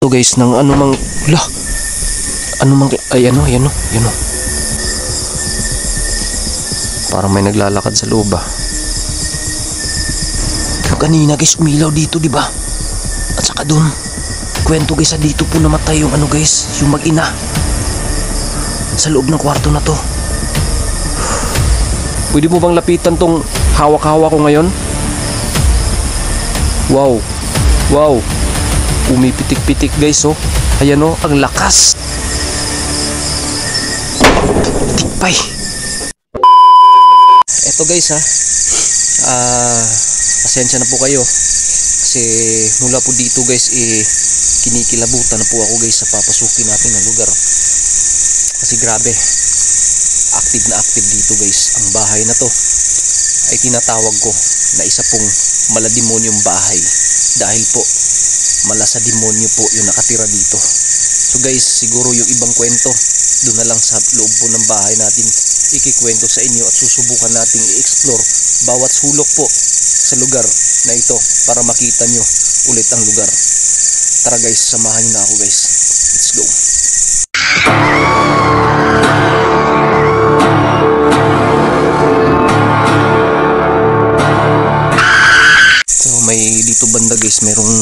to guys ng anumang ay ano parang may naglalakad sa loob yung kanina guys umilaw dito di ba, at saka dun kwento guys dito po namatay yung guys yung mag-ina sa loob ng kwarto na to. Pwede mo bang lapitan tong hawak-hawak ko ngayon? Wow, umipitik-pitik guys ayan ang lakas. Tikpay. Eto guys pasensya na po kayo kasi mula po dito guys kinikilabutan na po ako guys sa papasukin natin na lugar kasi grabe active dito guys. Ang bahay na to ay tinatawag ko na isa pong malademonyong bahay dahil po mala sa demonyo po yung nakatira dito. So guys, siguro yung ibang kwento doon na lang sa loob po ng bahay natin ikikwento sa inyo at susubukan nating i-explore bawat sulok po sa lugar na ito para makita nyo ulit ang lugar. Tara guys, samahan nyo na ako guys. Let's go. So may dito banda guys, merong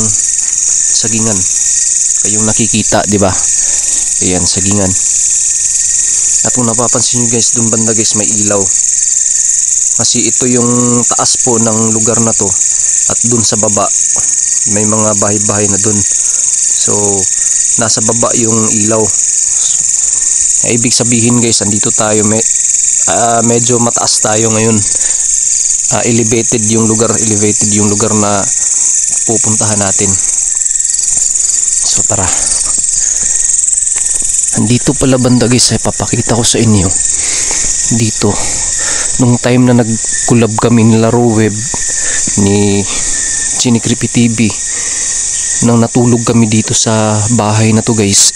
sagingan. Kayong nakikita, 'di ba? Ayan, sagingan. At kung napapansin niyo guys, doon banda guys may ilaw. Kasi ito yung taas po ng lugar na to. At doon sa baba may mga bahay-bahay na doon. So nasa baba yung ilaw. Ibig sabihin guys, andito tayo medyo mataas tayo ngayon. Elevated yung lugar na pupuntahan natin. So tara. Andito pala banda guys, papakita ko sa inyo. Dito nung time na nag-collab kami nila Roweb ni Chini Creepy TV, nang natulog kami dito sa bahay na to guys,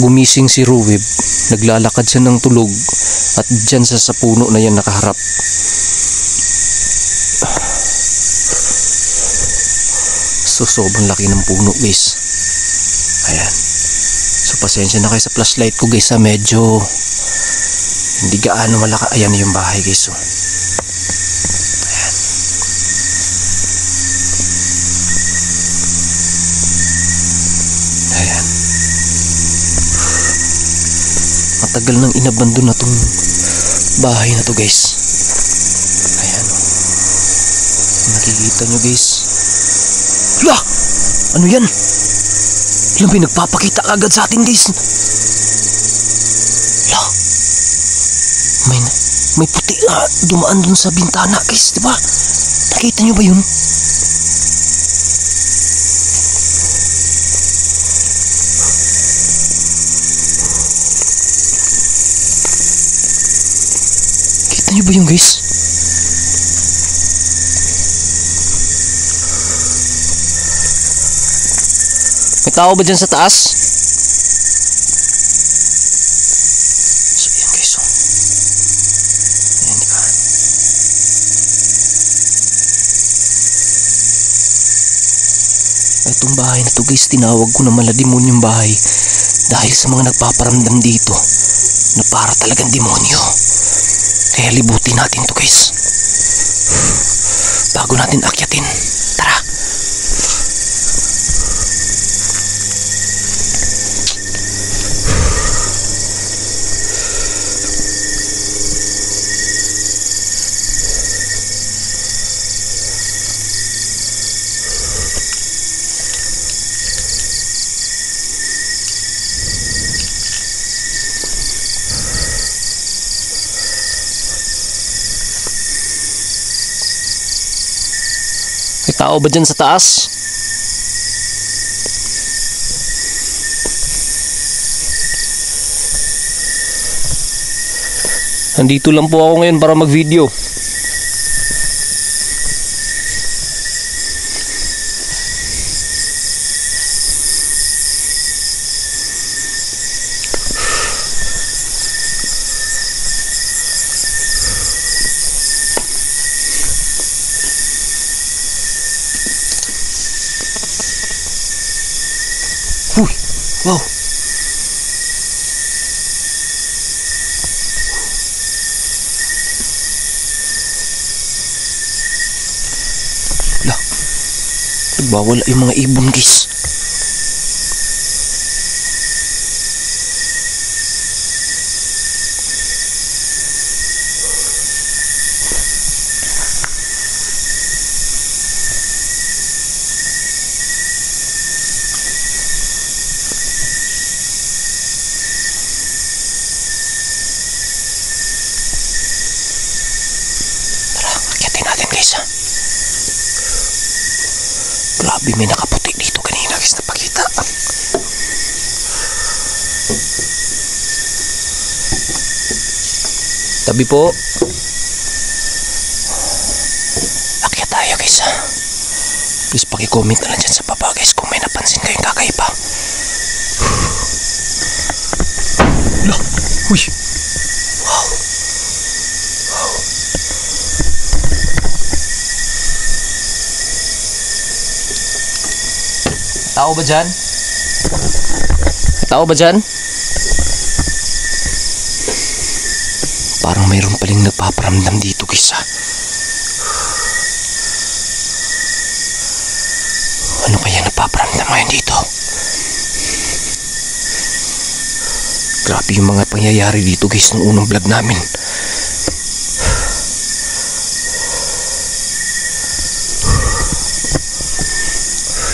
gumising si Roweb, naglalakad siya ng tulog at dyan sa puno na yan nakaharap. So sobrang laki ng puno guys. Ayan. So pasensya na kayo sa flashlight ko guys medyo hindi gaano malaki. Ayan yung bahay guys. Ayan. Ayan. Matagal nang inabandon na tong bahay na to guys. Ayan. Nakikita nyo guys. Lah! Ano yan? Ilang may nagpapakita agad sa atin guys. Lah! May puti dumaan dun sa bintana guys, diba? Nakita nyo ba yun? Kita nyo ba yun guys? May tao ba dyan sa taas? So yan guys, ayan diba? Itong bahay na to guys, tinawag ko na malademonyong bahay dahil sa mga nagpaparamdam dito na para talagang demonyo. Kaya libutin natin to guys bago natin akyatin. Tara. May tao ba dyan sa taas? Nandito lang po ako ngayon para mag-video. Uy! Wow! Lah! Nagbawala yung mga ibon guys. Grabe, may nakaputi dito kanina guys, napakita. Tabi po. Akyat tayo guys ha. Please paki-comment na lang dyan sa baba guys kung may napansin kayong kakaiba. Lah! Uy! Wow! Wow! Tao ba dyan? Tao ba dyan? Parang mayroon paling nagpaparamdam dito guys ha. Ano kaya nagpaparamdam ngayon dito? Grabe yung mga pangyayari dito guys nung unang vlog namin.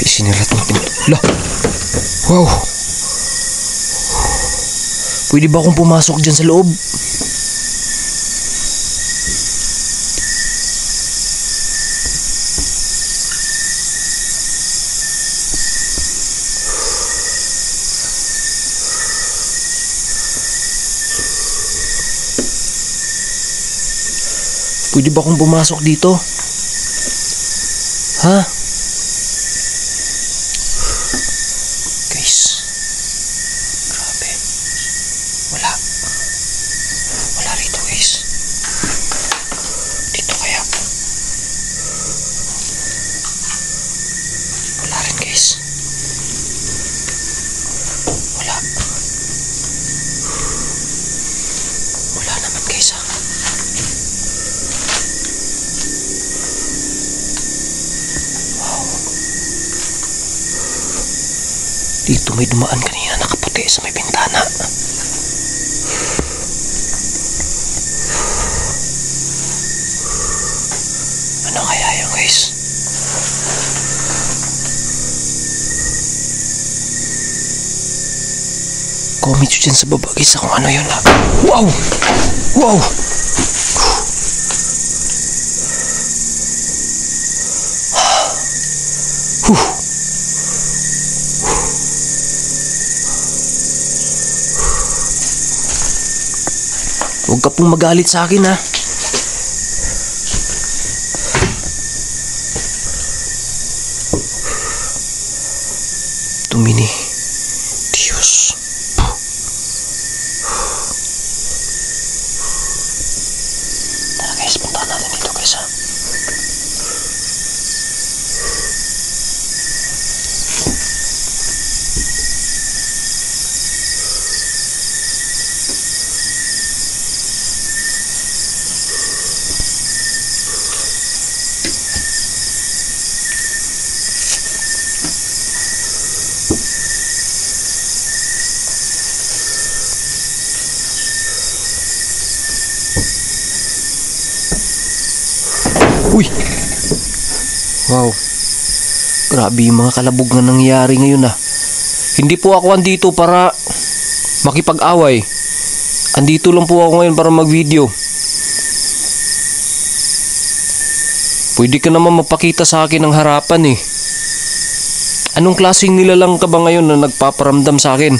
Isinirat ng pinto. Lah! Wow! Pwede ba akong pumasok dyan sa loob? Pwede ba akong pumasok dito? Ha? Guys. Grabe. Wala. Wala rito guys. Dito kaya. Wala rin guys. Wala. Wala naman guys ha. Dito may dumaan kanina nakaputi sa may bintana. Ano kaya yun guys? Comment nyo dyan sa baba guys kung ano yun ha. Wow! Wow! Huwag ka pong magalit sa akin ha. Tumini. Diyos. Tara guys, punta natin dito guys ha. Uy! Wow! Grabe yung mga kalabog na nangyayari ngayon ah. Hindi po ako andito para makipag-away. Andito lang po ako ngayon para mag-video. Pwede ka naman mapakita sa akin ng harapan eh. Anong klaseng nilalang ka ba ngayon na nagpaparamdam sa akin?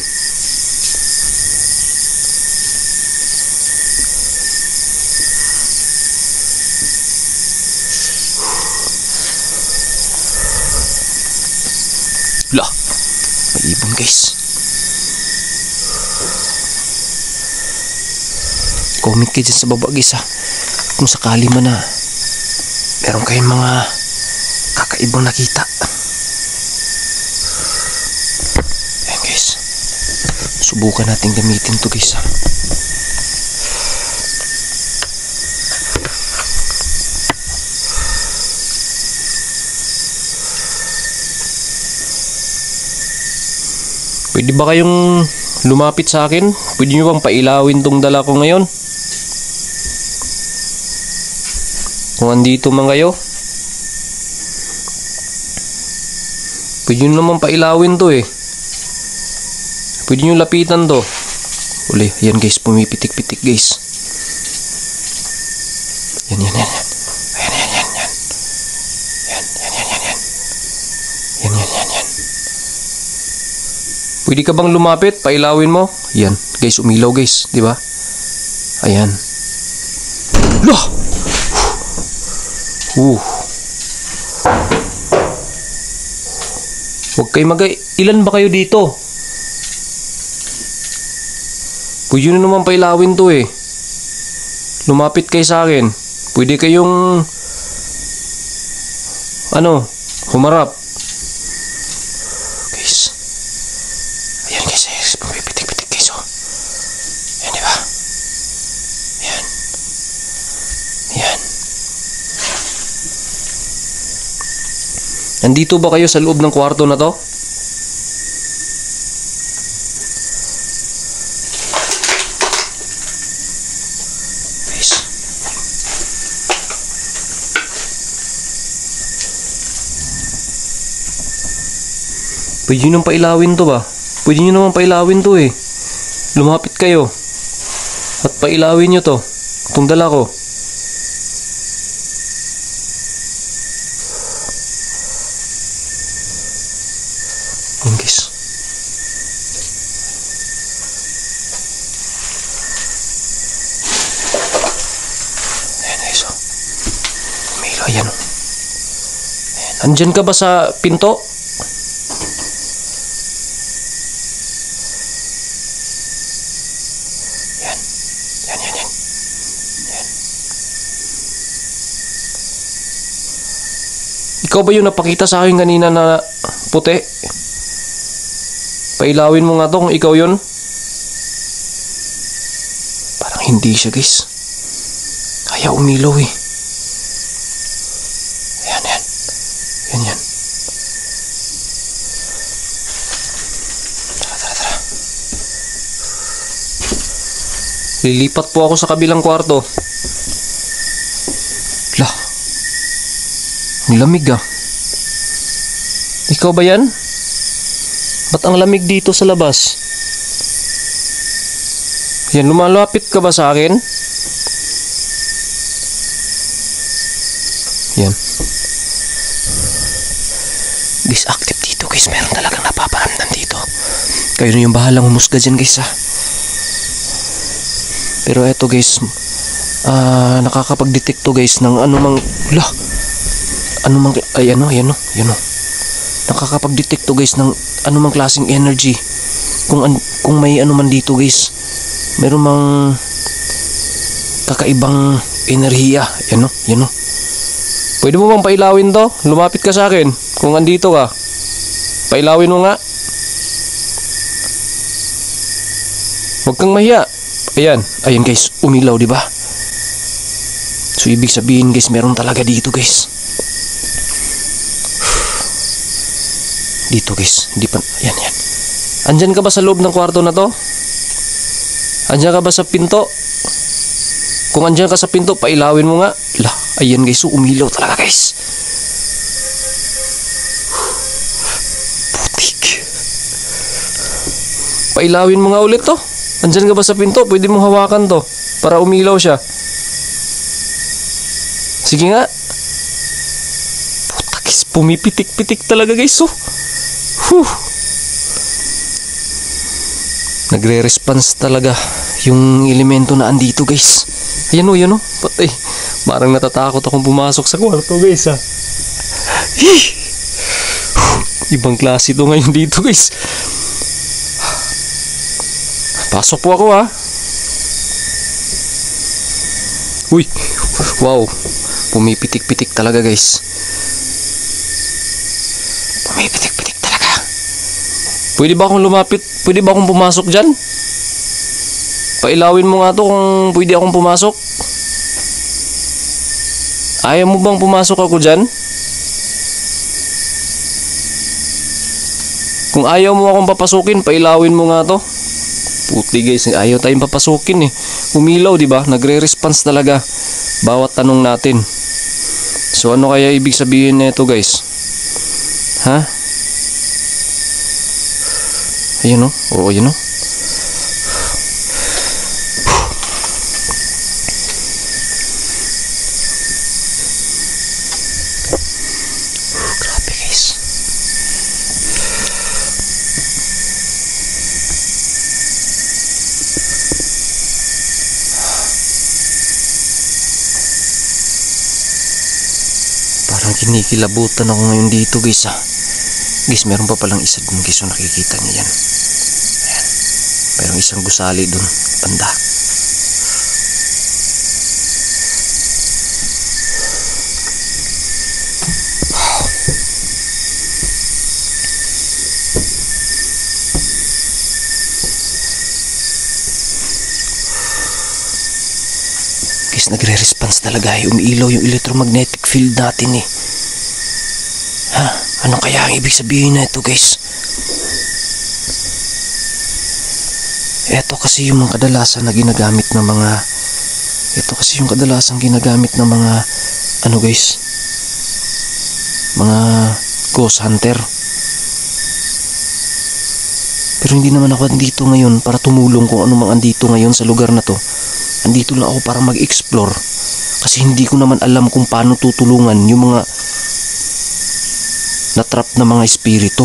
Lah, may ibon guys. Comment kayo dyan sa baba guys ha. Kung sakali man na meron kayong mga kakaibang nakita. Ayan Subukan natin gamitin to guys, ha. Pwede ba kayong lumapit sa akin? Pwede nyo bang pailawin tong dala ko ngayon? Kung andito man kayo, pwede nyo naman pailawin to eh. Pwede nyo lapitan to. Uli, ayan guys, pumipitik-pitik guys. Yan. Ayan. Yan. Pwede ka bang lumapit? Pailawin mo. Yan, guys, umilaw guys, di ba? Ayan. Lah! Huwag kayo ilan ba kayo dito? Pwede nyo naman pailawin to eh. Lumapit kayo sa akin. Pwede kayong humarap. Guys. Ayan guys, pumipitik-pitik guys, oh. Ayan, di ba? Ayan. Nandito ba kayo sa loob ng kwarto na to? Pwede nyo nang pailawin to ba? Pwede nyo naman pailawin to eh. Lumapit kayo. At pailawin nyo to. Itong dala ko. Ayan guys. Ayan guys, oh. Umilaw, ayan, oh. Ayan. Andyan ka ba sa pinto? Yan. Ikaw ba yung napakita sa akin kanina na puti? Pailawin mo nga to kung ikaw yun. Parang hindi siya guys. Kaya umilaw eh. Yan. Tara. Lilipat po ako sa kabilang kwarto. Lah. Ang lamig ah. Ikaw ba yan? Ba't ang lamig dito sa labas? Yan, lumalapit ka ba sa akin? Yan. Guys, active dito guys. Meron talagang napaparamdam dito. Kayo na yung bahalang humusga dyan guys ha. Pero eto guys, nakakapag-detect to guys ng anumang nakakapag-detect to guys ng anumang klaseng energy. Kung may anuman dito guys, meron mang kakaibang enerhiya. Yan o. Pwede mo bang pailawin to? Lumapit ka sa akin kung andito ka. Pailawin mo nga. Huwag kang mahiya. Ayan guys, umilaw, di ba? So ibig sabihin guys, meron talaga dito guys. Dito guys, hindi pa, yan. Andyan ka ba sa loob ng kwarto na to? Andyan ka ba sa pinto? Kung andyan ka sa pinto, pailawin mo nga. Lah, ayan guys, so umilaw talaga guys. Putik. Pailawin mo nga ulit to. Andyan ka ba sa pinto? Pwede mong hawakan to para umilaw siya. Sige nga. Puta guys, pumipitik-pitik talaga guys. So, nagre-response talaga yung elemento na andito guys. Ayan o. Patay. Parang natatakot akong pumasok sa kwarto guys ha. Ibang klase to ngayon dito guys. Pasok po ako ha. Uy. Wow. Pumipitik-pitik talaga guys. Pumipitik-pitik talaga. Pwede ba akong lumapit? Pwede ba akong pumasok dyan? Pailawin mo nga to kung pwede akong pumasok. Ayaw mo bang pumasok ako dyan? Kung ayaw mo akong papasukin, pailawin mo nga to. Puti guys, ayaw tayong papasukin eh. Umilaw, di ba? Nagre-response talaga bawat tanong natin. So ano kaya ibig sabihin nito guys? Ha? Ayun o. Oo, yun o. Grabe guys. Parang kinikilabutan ako ngayon dito guys ah. Guys, meron pa palang isa dun guys, so nakikita niyo yan. Ayan. Merong isang gusali dun, banda. Guys, nagre-response talaga eh. Umiilaw yung electromagnetic field natin eh. Ha? Ano kaya ang ibig sabihin na ito guys? Ito kasi yung mga kadalasan na ginagamit ng mga ano guys, mga ghost hunter. Pero hindi naman ako andito ngayon para tumulong kung ano mang andito ngayon sa lugar na to. Andito lang ako para mag-explore kasi hindi ko naman alam kung paano tutulungan yung mga na-trap na mga espiritu.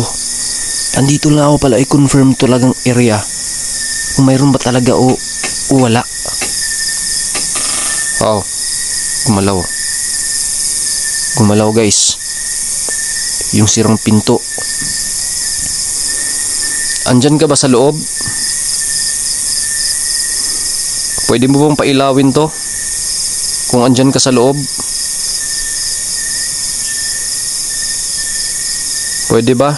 Andito lang ako pala i-confirm talagang area kung mayroon ba talaga o wala. Wow, gumalaw guys yung sirang pinto. Andyan ka ba sa loob? Pwede mo bang pailawin to kung andyan ka sa loob? Pwede ba?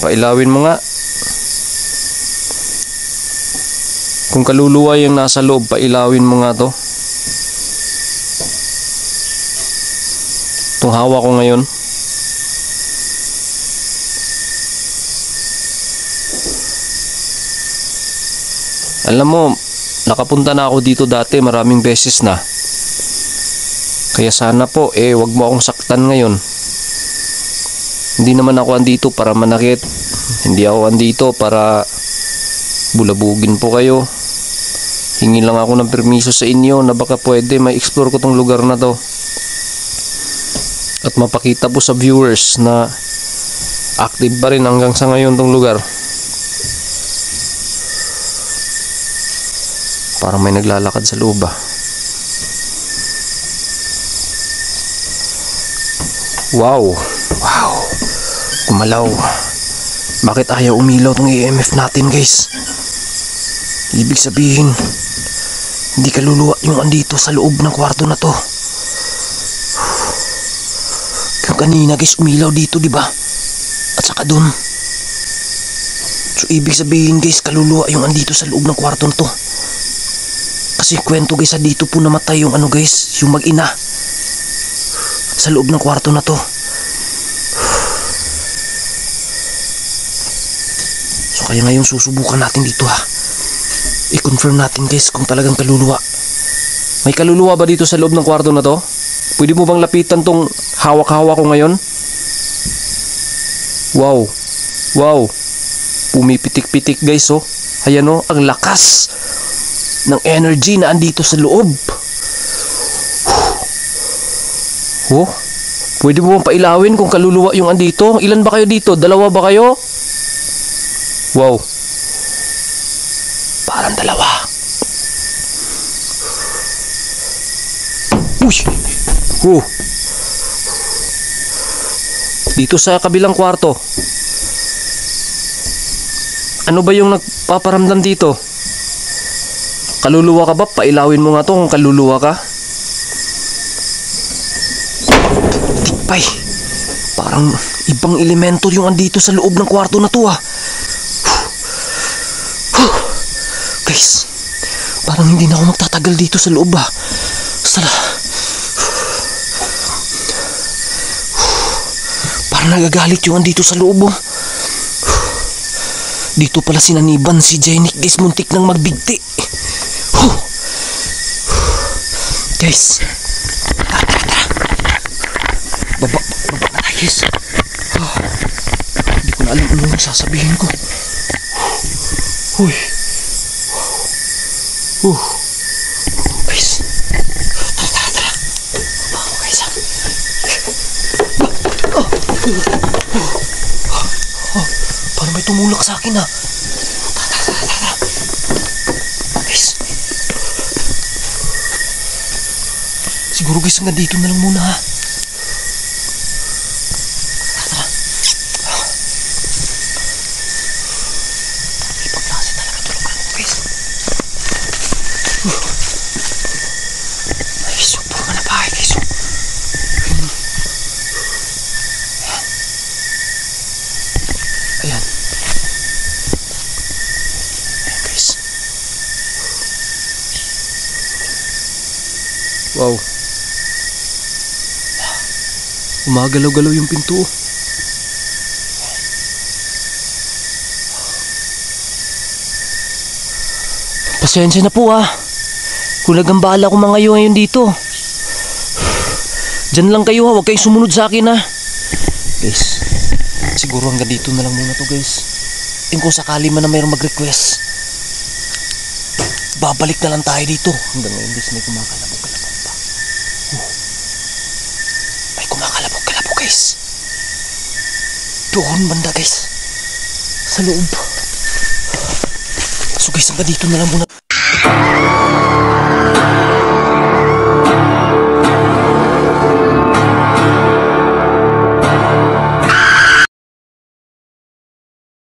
Pailawin mo nga. Kung kaluluwa yung nasa loob, pailawin mo nga to. Itong hawa ko ngayon. Alam mo, nakapunta na ako dito dati maraming beses na. Kaya sana po wag mo akong saktan ngayon. Hindi naman ako andito para manakit. Hindi ako andito para bulabugin po kayo. Hingi lang ako ng permiso sa inyo na baka pwede ma-explore ko tong lugar na to. At mapakita po sa viewers na active pa rin hanggang sa ngayon tong lugar. Parang may naglalakad sa loob ah. Wow. Kumalaw. Bakit ayaw umilaw tong EMF natin guys? Ibig sabihin, hindi kaluluwa yung andito sa loob ng kwarto na to. Yung kanina guys, umilaw dito diba? At saka dun. So ibig sabihin guys, kaluluwa yung andito sa loob ng kwarto na to. Kasi kwento guys, dito po namatay yung ano guys, yung mag-ina sa loob ng kwarto na to. So kaya ngayon susubukan natin dito ha. I-confirm natin guys kung talagang kaluluwa. May kaluluwa ba dito sa loob ng kwarto na to? Pwede mo bang lapitan tong hawak-hawak ko ngayon? Wow. Pumipitik-pitik guys oh. Ayan oh, ang lakas ng energy na andito sa loob. Oh, pwede mo bang pailawin kung kaluluwa yung andito? Ilan ba kayo dito? Dalawa ba kayo? Wow. Parang dalawa. Uy! Oh. Dito sa kabilang kwarto. Ano ba yung nagpaparamdam dito? Kaluluwa ka ba? Pailawin mo nga to kung kaluluwa ka. tinapay. Parang ibang elemento yung andito sa loob ng kwarto na to ah. Guys, parang hindi na ako magtatagal dito sa loob ah. Sala. Parang nagagalit yung andito sa loob oh. Dito pala sinaniban si Jenny guys, muntik nang magbigti. Guys, baba na tayo guys. Hindi ko na alam ano yung sasabihin ko. Uy. Guys, tara. Baba ko guys ah. Parang may tumulak sa akin ah. Tara. Guys. Siguro guys hanggang dito na lang muna ha. Tara. Ibang klase talaga tulugan mo guys. Ay, puro ka na bahay guys. Ayan. Guys. Wow. Umagalaw-galaw yung pinto. Pasensya na po ah. Kung nagambala ko mga ngayon dito. Diyan lang kayo ha, huwag kayong sumunod sa akin ha. Guys, siguro hanggang dito na lang muna to guys. Kung sakali man na mayroong mag-request, babalik na lang tayo dito. Hanggang ngayon guys may kumakalabog-kalabog pa. May kumakalabog-kalabog guys. Doon banda guys, sa loob. So guys hanggang dito na lang muna.